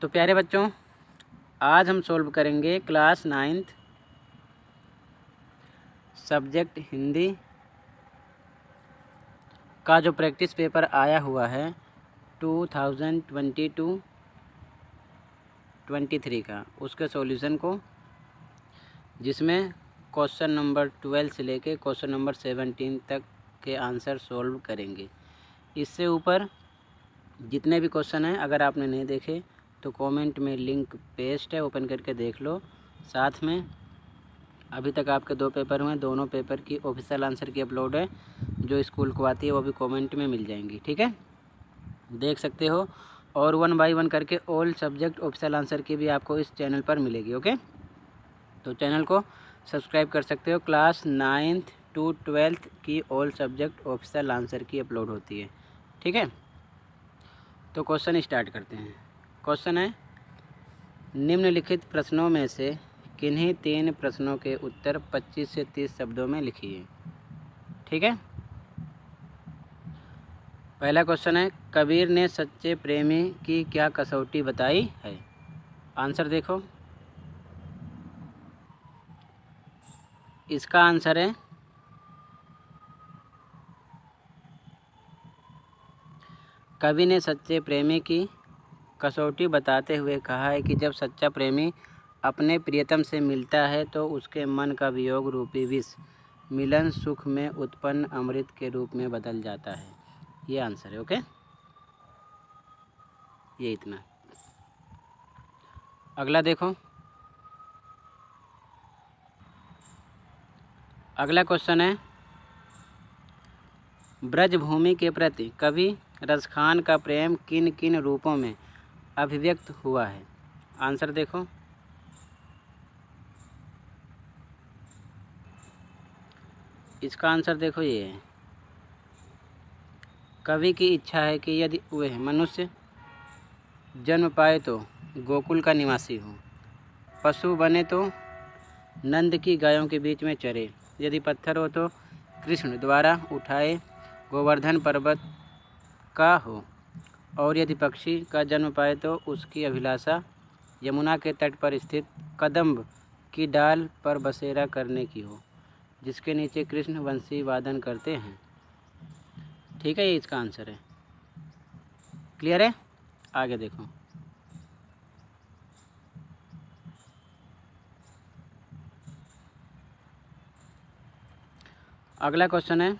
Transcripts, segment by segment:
तो प्यारे बच्चों, आज हम सॉल्व करेंगे क्लास 9th सब्जेक्ट हिंदी का जो प्रैक्टिस पेपर आया हुआ है 2022-23 का, उसके सॉल्यूशन को, जिसमें क्वेश्चन नंबर 12 से लेके क्वेश्चन नंबर 17 तक के आंसर सॉल्व करेंगे। इससे ऊपर जितने भी क्वेश्चन हैं, अगर आपने नहीं देखे तो कमेंट में लिंक पेस्ट है, ओपन करके देख लो। साथ में अभी तक आपके 2 पेपर हुए, दोनों पेपर की ऑफिशियल आंसर की अपलोड है, जो स्कूल को आती है वो भी कमेंट में मिल जाएंगी। ठीक है, देख सकते हो। और 1 बाय 1 करके ऑल सब्जेक्ट ऑफिशियल आंसर की भी आपको इस चैनल पर मिलेगी। ओके, तो चैनल को सब्सक्राइब कर सकते हो। क्लास 9th to 12th की ऑल सब्जेक्ट ऑफिशियल आंसर की अपलोड होती है। ठीक है, तो क्वेश्चन स्टार्ट करते हैं। क्वेश्चन है, निम्नलिखित प्रश्नों में से किन्हीं 3 प्रश्नों के उत्तर 25 से 30 शब्दों में लिखिए। ठीक है, पहला क्वेश्चन है, कबीर ने सच्चे प्रेमी की क्या कसौटी बताई है। आंसर देखो, इसका आंसर है कवि ने सच्चे प्रेमी की कसौटी बताते हुए कहा है कि जब सच्चा प्रेमी अपने प्रियतम से मिलता है तो उसके मन का वियोग रूपी विष मिलन सुख में उत्पन्न अमृत के रूप में बदल जाता है। ये आंसर है। ओके, ये इतना। अगला देखो, अगला क्वेश्चन है, ब्रजभूमि के प्रति कवि रसखान का प्रेम किन किन रूपों में अभिव्यक्त हुआ है। आंसर देखो, इसका आंसर देखो, ये है कवि की इच्छा है कि यदि वह मनुष्य जन्म पाए तो गोकुल का निवासी हो, पशु बने तो नंद की गायों के बीच में चरे, यदि पत्थर हो तो कृष्ण द्वारा उठाए गोवर्धन पर्वत का हो, और यदि पक्षी का जन्म पाए तो उसकी अभिलाषा यमुना के तट पर स्थित कदम्ब की डाल पर बसेरा करने की हो, जिसके नीचे कृष्ण वंशी वादन करते हैं। ठीक है, ये इसका आंसर है। क्लियर है, आगे देखो। अगला क्वेश्चन है,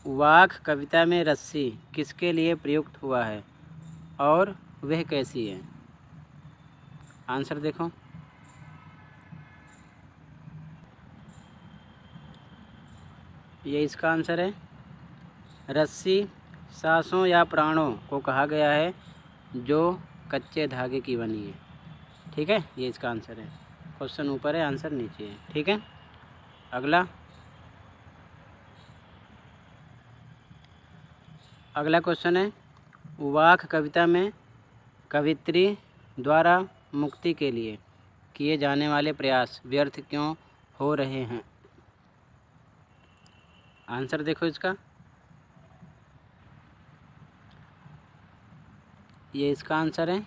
वाघ कविता में रस्सी किसके लिए प्रयुक्त हुआ है और वह कैसी है। आंसर देखो, ये इसका आंसर है, रस्सी सांसों या प्राणों को कहा गया है जो कच्चे धागे की बनी है। ठीक है, ये इसका आंसर है। क्वेश्चन ऊपर है, आंसर नीचे है। ठीक है, अगला क्वेश्चन है, वाघ कविता में कवित्री द्वारा मुक्ति के लिए किए जाने वाले प्रयास व्यर्थ क्यों हो रहे हैं। आंसर देखो इसका, ये इसका आंसर है,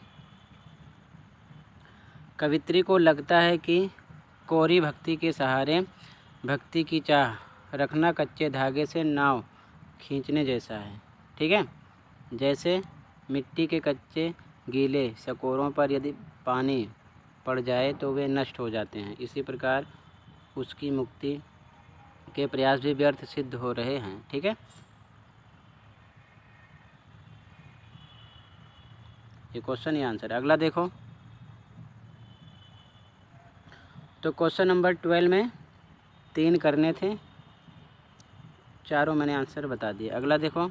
कवित्री को लगता है कि कोरी भक्ति के सहारे भक्ति की चाह रखना कच्चे धागे से नाव खींचने जैसा है। ठीक है, जैसे मिट्टी के कच्चे गीले सकोरों पर यदि पानी पड़ जाए तो वे नष्ट हो जाते हैं, इसी प्रकार उसकी मुक्ति के प्रयास भी व्यर्थ सिद्ध हो रहे हैं। ठीक है, ये क्वेश्चन ये आंसर। अगला देखो, तो क्वेश्चन नंबर 12 में 3 करने थे, चारों मैंने आंसर बता दिए। अगला देखो,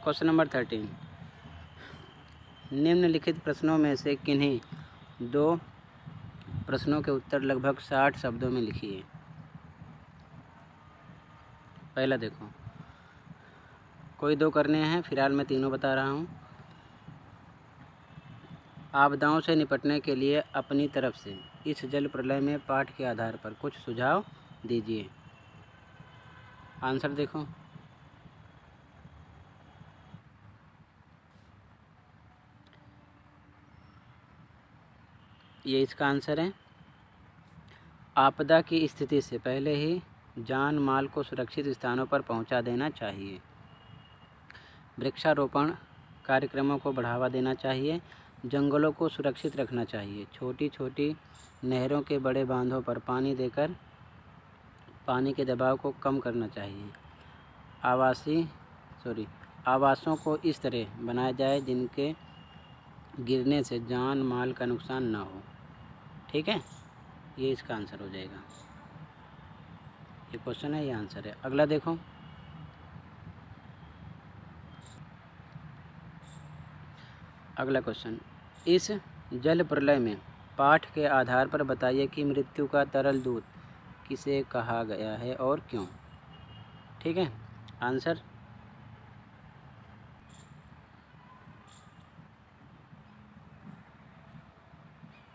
क्वेश्चन नंबर 13, निम्नलिखित प्रश्नों में से किन्हीं 2 प्रश्नों के उत्तर लगभग 60 शब्दों में लिखिए। पहला देखो, कोई 2 करने हैं, फिलहाल मैं तीनों बता रहा हूँ। आपदाओं से निपटने के लिए अपनी तरफ से इस जल प्रलय में पाठ के आधार पर कुछ सुझाव दीजिए। आंसर देखो, ये इसका आंसर है। आपदा की स्थिति से पहले ही जान माल को सुरक्षित स्थानों पर पहुंचा देना चाहिए। वृक्षारोपण कार्यक्रमों को बढ़ावा देना चाहिए। जंगलों को सुरक्षित रखना चाहिए। छोटी छोटी नहरों के बड़े बांधों पर पानी देकर पानी के दबाव को कम करना चाहिए। आवासों को इस तरह बनाया जाए जिनके गिरने से जान माल का नुकसान ना हो। ठीक है, ये इसका आंसर हो जाएगा। ये क्वेश्चन है, ये आंसर है। अगला देखो, अगला क्वेश्चन, इस जल प्रलय में पाठ के आधार पर बताइए कि मृत्यु का तरल दूत किसे कहा गया है और क्यों। ठीक है, आंसर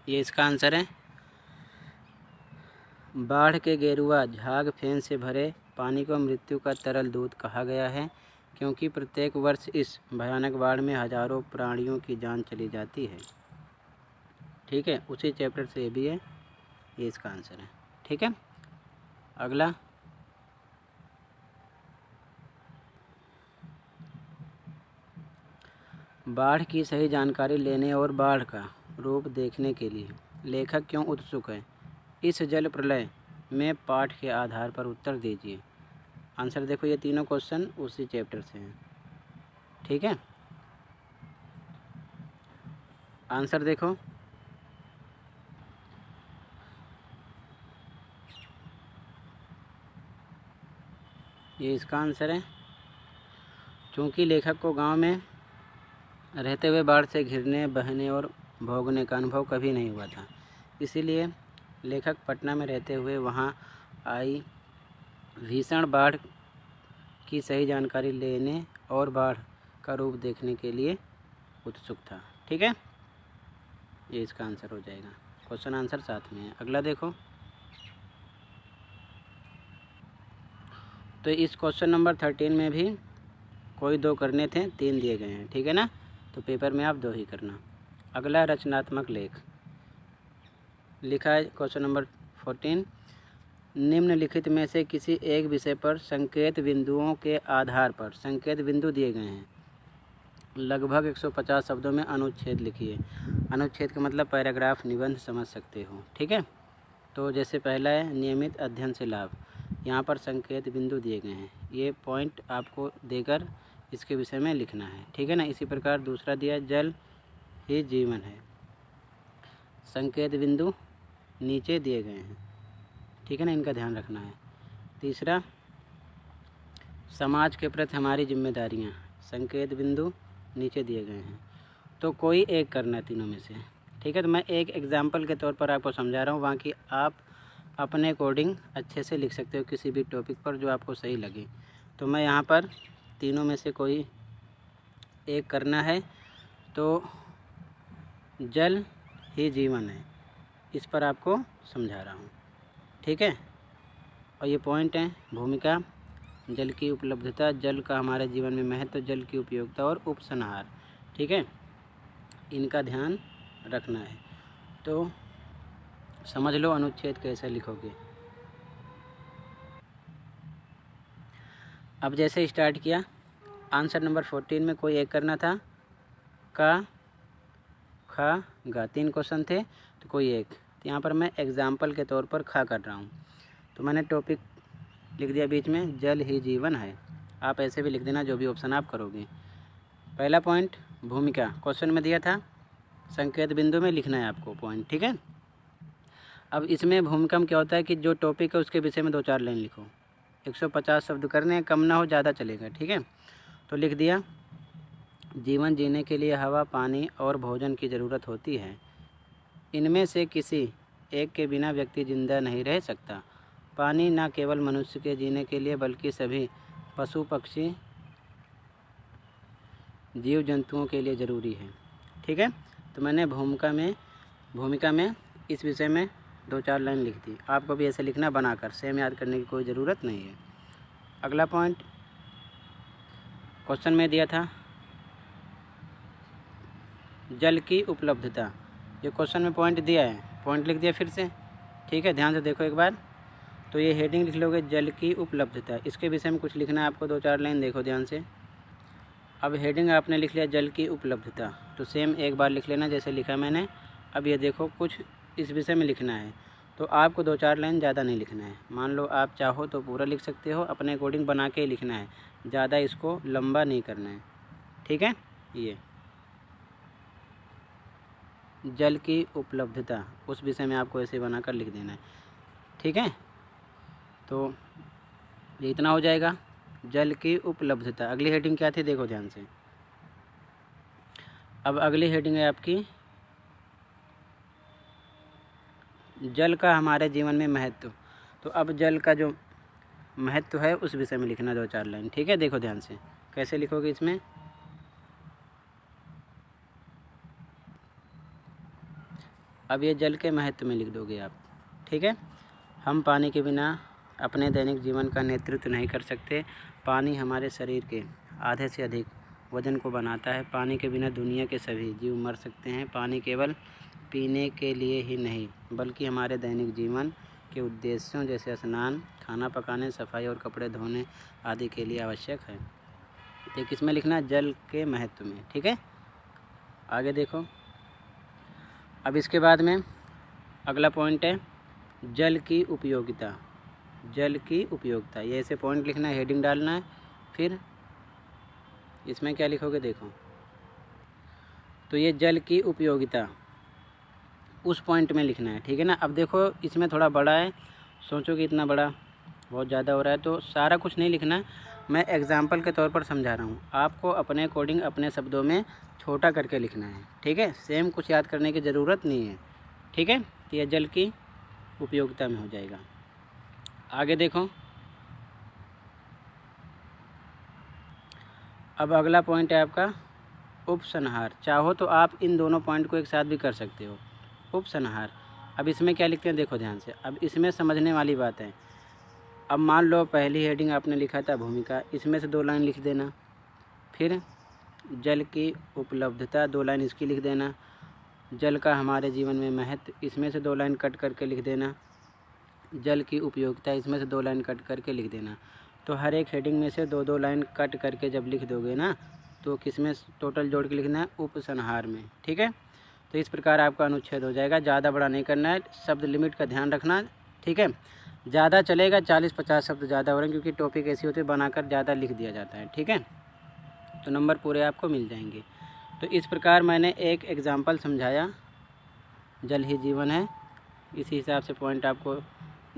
ये इसका आंसर है। बाढ़ के गेरुआ झाग फेन से भरे पानी को मृत्यु का तरल दूत कहा गया है क्योंकि प्रत्येक वर्ष इस भयानक बाढ़ में हजारों प्राणियों की जान चली जाती है। ठीक है, उसी चैप्टर से ये भी है, ये इसका आंसर है। ठीक है, अगला, बाढ़ की सही जानकारी लेने और बाढ़ का रूप देखने के लिए लेखक क्यों उत्सुक है। इस जल प्रलय में पाठ के आधार पर उत्तर दीजिए। आंसर देखो, ये तीनों क्वेश्चन उसी चैप्टर से हैं। ठीक है, आंसर देखो, ये इसका आंसर है। चूँकि लेखक को गांव में रहते हुए बाढ़ से घिरने, बहने और भोगने का अनुभव कभी नहीं हुआ था, इसीलिए लेखक पटना में रहते हुए वहां आई भीषण बाढ़ की सही जानकारी लेने और बाढ़ का रूप देखने के लिए उत्सुक था। ठीक है, ये इसका आंसर हो जाएगा। क्वेश्चन आंसर साथ में है। अगला देखो, तो इस क्वेश्चन नंबर 13 में भी कोई 2 करने थे, 3 दिए गए हैं। ठीक है ना, तो पेपर में आप 2 ही करना। अगला, रचनात्मक लेख लिखा है क्वेश्चन नंबर 14, निम्नलिखित में से किसी एक विषय पर संकेत बिंदुओं के आधार पर संकेत बिंदु दिए गए हैं, लगभग 150 शब्दों में अनुच्छेद लिखिए। अनुच्छेद का मतलब पैराग्राफ, निबंध समझ सकते हो। ठीक है, तो जैसे पहला है नियमित अध्ययन से लाभ, यहाँ पर संकेत बिंदु दिए गए हैं, ये पॉइंट आपको देकर इसके विषय में लिखना है। ठीक है ना, इसी प्रकार दूसरा दिया जल ही जीवन है, संकेत बिंदु नीचे दिए गए हैं। ठीक है ना, इनका ध्यान रखना है। तीसरा, समाज के प्रति हमारी जिम्मेदारियाँ, संकेत बिंदु नीचे दिए गए हैं। तो कोई एक करना है तीनों में से। ठीक है, तो मैं एक एग्जाम्पल के तौर पर आपको समझा रहा हूँ, बाकी आप अपने अकॉर्डिंग अच्छे से लिख सकते हो किसी भी टॉपिक पर जो आपको सही लगे। तो मैं यहाँ पर तीनों में से कोई एक करना है, तो जल ही जीवन है, इस पर आपको समझा रहा हूँ। ठीक है, और ये पॉइंट है भूमिका, जल की उपलब्धता, जल का हमारे जीवन में महत्व, जल की उपयोगिता और उपसंहार। ठीक है, इनका ध्यान रखना है। तो समझ लो अनुच्छेद कैसे लिखोगे। अब जैसे स्टार्ट किया, आंसर नंबर 14 में कोई एक करना था, का, खा, गा, 3 क्वेश्चन थे, तो कोई एक। तो यहाँ पर मैं एग्जाम्पल के तौर पर खा कर रहा हूँ, तो मैंने टॉपिक लिख दिया बीच में, जल ही जीवन है। आप ऐसे भी लिख देना जो भी ऑप्शन आप करोगे। पहला पॉइंट भूमिका, क्वेश्चन में दिया था, संकेत बिंदु में लिखना है आपको पॉइंट। ठीक है, अब इसमें भूमिका में क्या होता है कि जो टॉपिक है उसके विषय में 2-4 लाइन लिखो। 150 शब्द करने, कम ना हो, ज़्यादा चलेगा। ठीक है, तो लिख दिया, जीवन जीने के लिए हवा, पानी और भोजन की ज़रूरत होती है। इनमें से किसी एक के बिना व्यक्ति जिंदा नहीं रह सकता। पानी न केवल मनुष्य के जीने के लिए बल्कि सभी पशु पक्षी जीव जंतुओं के लिए ज़रूरी है। ठीक है, तो मैंने भूमिका में इस विषय में 2-4 लाइन लिख दी। आपको भी ऐसे लिखना बनाकर, सेम याद करने की कोई ज़रूरत नहीं है। अगला पॉइंट क्वेश्चन में दिया था, जल की उपलब्धता, ये क्वेश्चन में पॉइंट दिया है, पॉइंट लिख दिया फिर से, ठीक है। ध्यान से देखो एक बार। तो ये हेडिंग लिख लोगे जल की उपलब्धता, इसके विषय में कुछ लिखना है आपको, 2-4 लाइन देखो ध्यान से। अब हेडिंग आपने लिख लिया जल की उपलब्धता, तो सेम एक बार लिख लेना जैसे लिखा मैंने। अब ये देखो कुछ इस विषय में लिखना है, तो आपको 2-4 लाइन ज़्यादा नहीं लिखना है। मान लो आप चाहो तो पूरा लिख सकते हो, अपने अकॉर्डिंग बना के ही लिखना है, ज़्यादा इसको लंबा नहीं करना है, ठीक है। ये जल की उपलब्धता उस विषय में आपको ऐसे बनाकर लिख देना है, ठीक है। तो ये इतना हो जाएगा, जल की उपलब्धता। अगली हेडिंग क्या थी देखो ध्यान से। अब अगली हेडिंग है आपकी जल का हमारे जीवन में महत्व। तो अब जल का जो महत्व है उस विषय में लिखना 2-4 लाइन, ठीक है। देखो ध्यान से कैसे लिखोगे इसमें। अब ये जल के महत्व में लिख दोगे आप, ठीक है। हम पानी के बिना अपने दैनिक जीवन का नेतृत्व नहीं कर सकते। पानी हमारे शरीर के आधे से अधिक वजन को बनाता है। पानी के बिना दुनिया के सभी जीव मर सकते हैं। पानी केवल पीने के लिए ही नहीं बल्कि हमारे दैनिक जीवन के उद्देश्यों जैसे स्नान, खाना पकाने, सफाई और कपड़े धोने आदि के लिए आवश्यक है। तो किसमें लिखना है, जल के महत्व में, ठीक है। आगे देखो। अब इसके बाद में अगला पॉइंट है जल की उपयोगिता। जल की उपयोगिता, ये ऐसे पॉइंट लिखना है, हेडिंग डालना है, फिर इसमें क्या लिखोगे देखो। तो ये जल की उपयोगिता उस पॉइंट में लिखना है, ठीक है ना। अब देखो इसमें थोड़ा बड़ा है, सोचो कि इतना बड़ा बहुत ज़्यादा हो रहा है, तो सारा कुछ नहीं लिखना है, मैं एग्जाम्पल के तौर पर समझा रहा हूँ। आपको अपने अकॉर्डिंग अपने शब्दों में छोटा करके लिखना है, ठीक है। सेम कुछ याद करने की ज़रूरत नहीं है, ठीक है। तो यह जल की उपयोगिता में हो जाएगा। आगे देखो। अब अगला पॉइंट है आपका उपसंहार। चाहो तो आप इन दोनों पॉइंट को एक साथ भी कर सकते हो, उपसंहार। अब इसमें क्या लिखते हैं देखो ध्यान से। अब इसमें समझने वाली बात है। अब मान लो पहली हेडिंग आपने लिखा था भूमिका, इसमें से 2 लाइन लिख देना। फिर जल की उपलब्धता 2 लाइन इसकी लिख देना। जल का हमारे जीवन में महत्व, इसमें से 2 लाइन कट करके लिख देना। जल की उपयोगिता, इसमें से 2 लाइन कट करके लिख देना। तो हर एक हेडिंग में से 2-2 लाइन कट करके जब लिख दोगे ना, तो किसमें टोटल जोड़ के लिखना है, उपसंहार में, ठीक है। तो इस प्रकार आपका अनुच्छेद हो जाएगा। ज़्यादा बड़ा नहीं करना है, शब्द लिमिट का ध्यान रखना, ठीक है। ज़्यादा चलेगा, 40-50 शब्द ज़्यादा हो रहे हैं, क्योंकि टॉपिक ऐसी होती है बनाकर ज़्यादा लिख दिया जाता है, ठीक है। तो नंबर पूरे आपको मिल जाएंगे। तो इस प्रकार मैंने एक एग्ज़ाम्पल समझाया, जल ही जीवन है, इसी हिसाब से पॉइंट आपको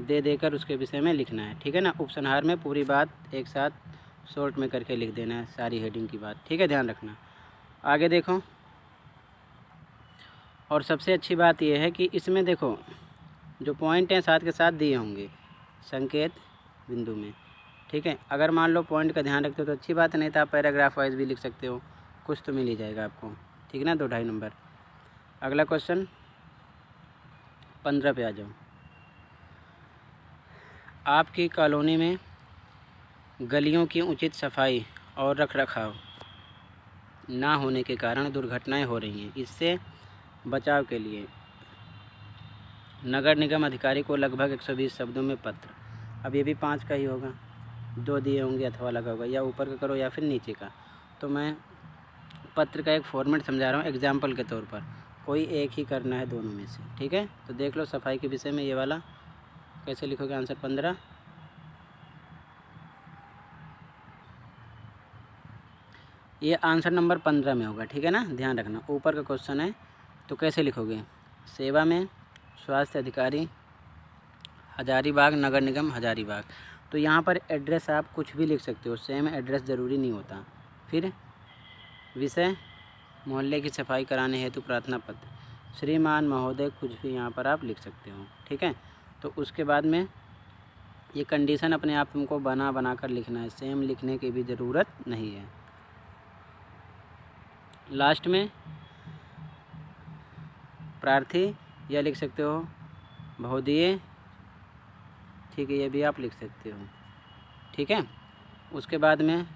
दे देकर उसके विषय में लिखना है, ठीक है ना। उपसंहार में पूरी बात एक साथ शॉर्ट में करके लिख देना है, सारी हेडिंग की बात, ठीक है, ध्यान रखना। आगे देखो। और सबसे अच्छी बात यह है कि इसमें देखो जो पॉइंट हैं साथ के साथ दिए होंगे संकेत बिंदु में, ठीक है। अगर मान लो पॉइंट का ध्यान रखते हो तो अच्छी बात, नहीं तो आप पैराग्राफ वाइज भी लिख सकते हो, कुछ तो मिल ही जाएगा आपको, ठीक है ना। 2-2.5 नंबर। अगला क्वेश्चन 15 पे आ जाओ। आपकी कॉलोनी में गलियों की उचित सफाई और रखरखाव ना होने के कारण दुर्घटनाएं हो रही हैं। इससे बचाव के लिए नगर निगम अधिकारी को लगभग 120 शब्दों में पत्र। अब ये भी 5 का ही होगा, 2 दिए होंगे अथवा लगा होगा, या ऊपर का करो या फिर नीचे का। तो मैं पत्र का एक फॉर्मेट समझा रहा हूँ एग्जाम्पल के तौर पर, कोई एक ही करना है दोनों में से, ठीक है। तो देख लो सफाई के विषय में ये वाला कैसे लिखोगे, आंसर 15। ये आंसर नंबर 15 में होगा, ठीक है ना, ध्यान रखना। ऊपर का क्वेश्चन है तो कैसे लिखोगे, सेवा में स्वास्थ्य अधिकारी हजारीबाग, नगर निगम हजारीबाग। तो यहाँ पर एड्रेस आप कुछ भी लिख सकते हो, सेम एड्रेस ज़रूरी नहीं होता। फिर विषय मोहल्ले की सफाई कराने हेतु प्रार्थना पत्र, श्रीमान महोदय, कुछ भी यहाँ पर आप लिख सकते हो, ठीक है। तो उसके बाद में ये कंडीशन अपने आप तुमको बना कर लिखना है, सेम लिखने की भी ज़रूरत नहीं है। लास्ट में प्रार्थी या लिख सकते हो बहुदीय, ठीक है, ये भी आप लिख सकते हो, ठीक है। उसके बाद में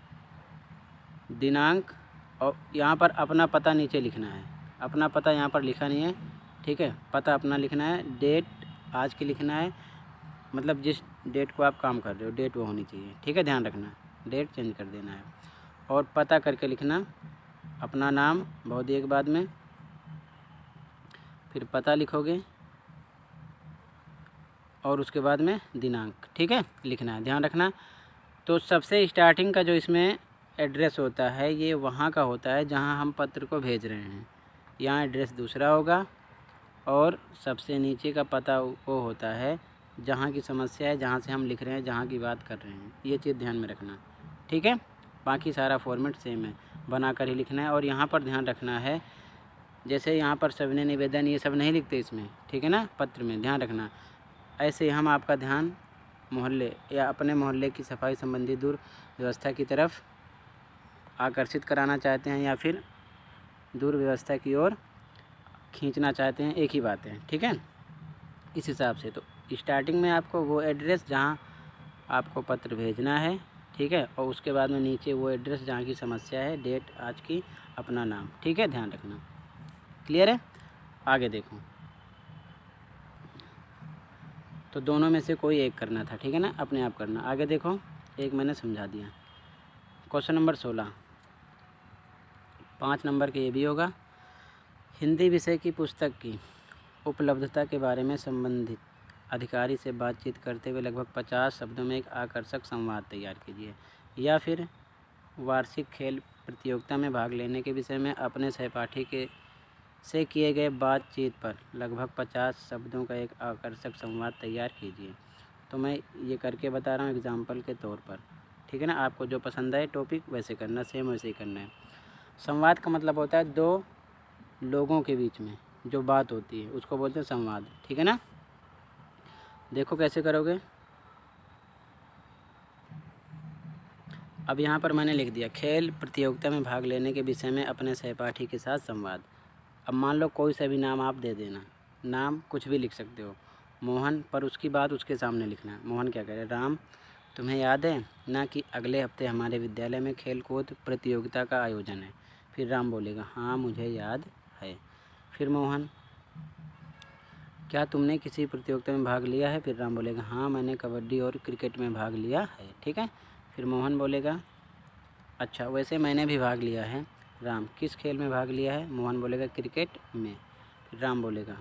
दिनांक, और यहाँ पर अपना पता नीचे लिखना है। अपना पता यहाँ पर लिखा नहीं है, ठीक है। पता अपना लिखना है, डेट आज की लिखना है, मतलब जिस डेट को आप काम कर रहे हो डेट वो होनी चाहिए, ठीक है। ध्यान रखना, डेट चेंज कर देना है। और पता करके लिखना, अपना नाम बहुत एक बाद में, फिर पता लिखोगे और उसके बाद में दिनांक, ठीक है, लिखना है, ध्यान रखना। तो सबसे स्टार्टिंग का जो इसमें एड्रेस होता है ये वहाँ का होता है जहाँ हम पत्र को भेज रहे हैं, यहाँ एड्रेस दूसरा होगा। और सबसे नीचे का पता वो होता है जहाँ की समस्या है, जहाँ से हम लिख रहे हैं, जहाँ की बात कर रहे हैं, ये चीज़ ध्यान में रखना, ठीक है। बाकी सारा फॉर्मेट सेम है, बना कर ही लिखना है। और यहाँ पर ध्यान रखना है, जैसे यहाँ पर सविनय निवेदन ये सब नहीं लिखते इसमें, ठीक है ना, पत्र में, ध्यान रखना। ऐसे हम आपका ध्यान मोहल्ले या अपने मोहल्ले की सफाई संबंधी दूर व्यवस्था की तरफ आकर्षित कराना चाहते हैं या फिर दूर व्यवस्था की ओर खींचना चाहते हैं, एक ही बात है, ठीक है। इस हिसाब से तो स्टार्टिंग में आपको वो एड्रेस जहाँ आपको पत्र भेजना है, ठीक है, और उसके बाद में नीचे वो एड्रेस जहाँ की समस्या है, डेट आज की, अपना नाम, ठीक है, ध्यान रखना। क्लियर है? आगे देखो, तो दोनों में से कोई एक करना था, ठीक है ना, अपने आप करना। आगे देखो, एक मैंने समझा दिया। क्वेश्चन नंबर 16, 5 नंबर के ये भी होगा। हिंदी विषय की पुस्तक की उपलब्धता के बारे में संबंधित अधिकारी से बातचीत करते हुए लगभग 50 शब्दों में एक आकर्षक संवाद तैयार कीजिए। या फिर वार्षिक खेल प्रतियोगिता में भाग लेने के विषय में अपने सहपाठी के से किए गए बातचीत पर लगभग 50 शब्दों का एक आकर्षक संवाद तैयार कीजिए। तो मैं ये करके बता रहा हूँ एग्जाम्पल के तौर पर, ठीक है ना। आपको जो पसंद आए टॉपिक वैसे करना, सेम वैसे ही करना है। संवाद का मतलब होता है दो लोगों के बीच में जो बात होती है उसको बोलते हैं संवाद, ठीक है ना। देखो कैसे करोगे। अब यहाँ पर मैंने लिख दिया खेल प्रतियोगिता में भाग लेने के विषय में अपने सहपाठी के साथ संवाद। अब मान लो कोई सा भी नाम आप दे देना, नाम कुछ भी लिख सकते हो, मोहन, पर उसकी बात उसके सामने लिखना है। मोहन क्या कह रहे, राम तुम्हें याद है ना कि अगले हफ्ते हमारे विद्यालय में खेल कूद प्रतियोगिता का आयोजन है। फिर राम बोलेगा हाँ मुझे याद है। फिर मोहन, क्या तुमने किसी प्रतियोगिता में भाग लिया है? फिर राम बोलेगा हाँ मैंने कबड्डी और क्रिकेट में भाग लिया है, ठीक है। फिर मोहन बोलेगा अच्छा वैसे मैंने भी भाग लिया है। राम, किस खेल में भाग लिया है? मोहन बोलेगा क्रिकेट में। फिर राम बोलेगा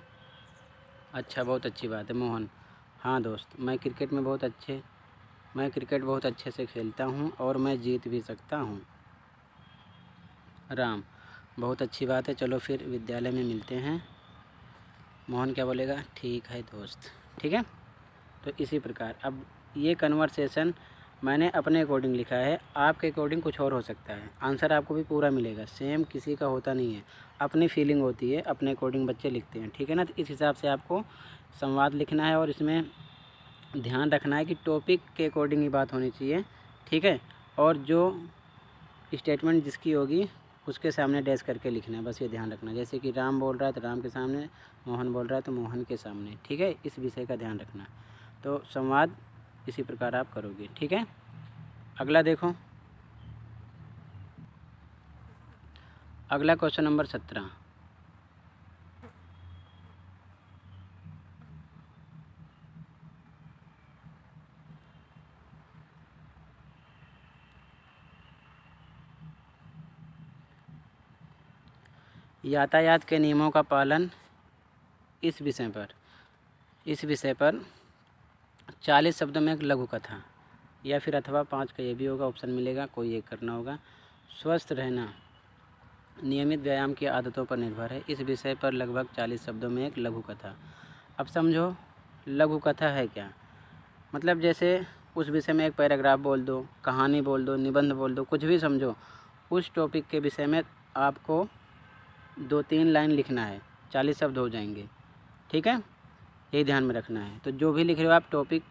अच्छा बहुत अच्छी बात है। मोहन, हाँ दोस्त मैं क्रिकेट बहुत अच्छे से खेलता हूँ और मैं जीत भी सकता हूँ। राम, बहुत अच्छी बात है, चलो फिर विद्यालय में मिलते हैं। मोहन क्या बोलेगा ठीक है दोस्त, ठीक है। तो इसी प्रकार अब ये कन्वर्सेशन मैंने अपने अकॉर्डिंग लिखा है, आपके अकॉर्डिंग कुछ और हो सकता है, आंसर आपको भी पूरा मिलेगा, सेम किसी का होता नहीं है, अपनी फीलिंग होती है, अपने अकॉर्डिंग बच्चे लिखते हैं, ठीक है ना। तो इस हिसाब से आपको संवाद लिखना है और इसमें ध्यान रखना है कि टॉपिक के अकॉर्डिंग ही बात होनी चाहिए, ठीक है। और जो स्टेटमेंट जिसकी होगी उसके सामने डैश करके लिखना है, बस ये ध्यान रखना। जैसे कि राम बोल रहा है तो राम के सामने, मोहन बोल रहा है तो मोहन के सामने, ठीक है। इस विषय का ध्यान रखना। तो संवाद इसी प्रकार आप करोगे, ठीक है। अगला देखो, अगला क्वेश्चन नंबर 17, यातायात के नियमों का पालन इस विषय पर 40 शब्दों में एक लघु कथा, या फिर अथवा 5 का ये भी होगा, ऑप्शन मिलेगा, कोई एक करना होगा। स्वस्थ रहना नियमित व्यायाम की आदतों पर निर्भर है, इस विषय पर लगभग 40 शब्दों में एक लघु कथा। अब समझो लघु कथा है क्या, मतलब जैसे उस विषय में एक पैराग्राफ बोल दो, कहानी बोल दो, निबंध बोल दो, कुछ भी समझो। उस टॉपिक के विषय में आपको 2-3 लाइन लिखना है, 40 शब्द हो जाएंगे, ठीक है। यही ध्यान में रखना है। तो जो भी लिख रहे हो आप टॉपिक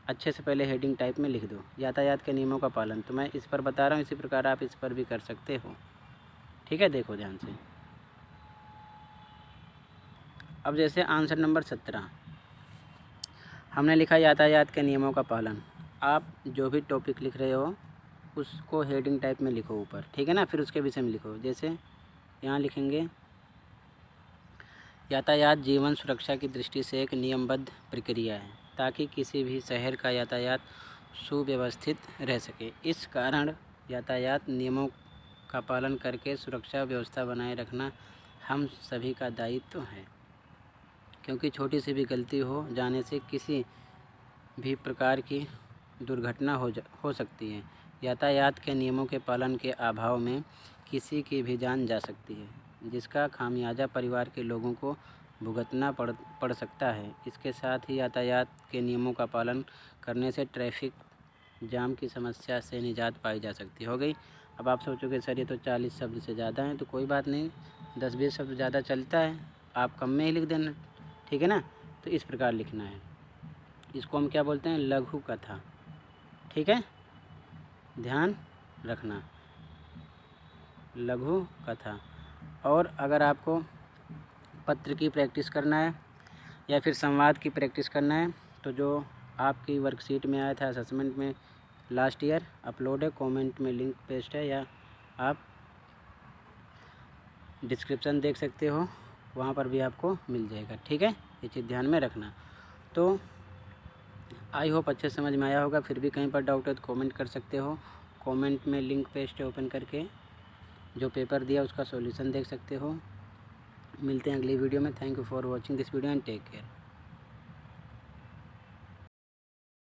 अच्छे से पहले हेडिंग टाइप में लिख दो। यातायात के नियमों का पालन, तो मैं इस पर बता रहा हूँ, इसी प्रकार आप इस पर भी कर सकते हो, ठीक है। देखो ध्यान से। अब जैसे आंसर नंबर 17 हमने लिखा यातायात के नियमों का पालन। आप जो भी टॉपिक लिख रहे हो उसको हेडिंग टाइप में लिखो ऊपर, ठीक है ना। फिर उसके विषय में लिखो, जैसे यहाँ लिखेंगे यातायात जीवन सुरक्षा की दृष्टि से एक नियमबद्ध प्रक्रिया है ताकि किसी भी शहर का यातायात सुव्यवस्थित रह सके। इस कारण यातायात नियमों का पालन करके सुरक्षा व्यवस्था बनाए रखना हम सभी का दायित्व है, क्योंकि छोटी सी भी गलती हो जाने से किसी भी प्रकार की दुर्घटना हो सकती है। यातायात के नियमों के पालन के अभाव में किसी की भी जान जा सकती है, जिसका खामियाजा परिवार के लोगों को भुगतना पड़ सकता है। इसके साथ ही यातायात के नियमों का पालन करने से ट्रैफिक जाम की समस्या से निजात पाई जा सकती है। हो गई। अब आप सोचोगे सर ये तो 40 शब्द से ज़्यादा हैं, तो कोई बात नहीं, 10-20 शब्द ज़्यादा चलता है, आप कम में ही लिख देना, ठीक है ना। तो इस प्रकार लिखना है। इसको हम क्या बोलते हैं? लघु कथा, ठीक है, ध्यान रखना, लघु कथा। और अगर आपको पत्र की प्रैक्टिस करना है या फिर संवाद की प्रैक्टिस करना है तो जो आपकी वर्कशीट में आया था असेसमेंट में लास्ट ईयर अपलोड है, कमेंट में लिंक पेस्ट है, या आप डिस्क्रिप्शन देख सकते हो, वहाँ पर भी आपको मिल जाएगा, ठीक है। ये चीज़ ध्यान में रखना। तो आई होप अच्छे समझ में आया होगा। फिर भी कहीं पर डाउट है तो कमेंट कर सकते हो, कमेंट में लिंक पेस्ट है, ओपन करके जो पेपर दिया उसका सॉल्यूशन देख सकते हो। मिलते हैं अगली वीडियो में। Thank you for watching this video and take care.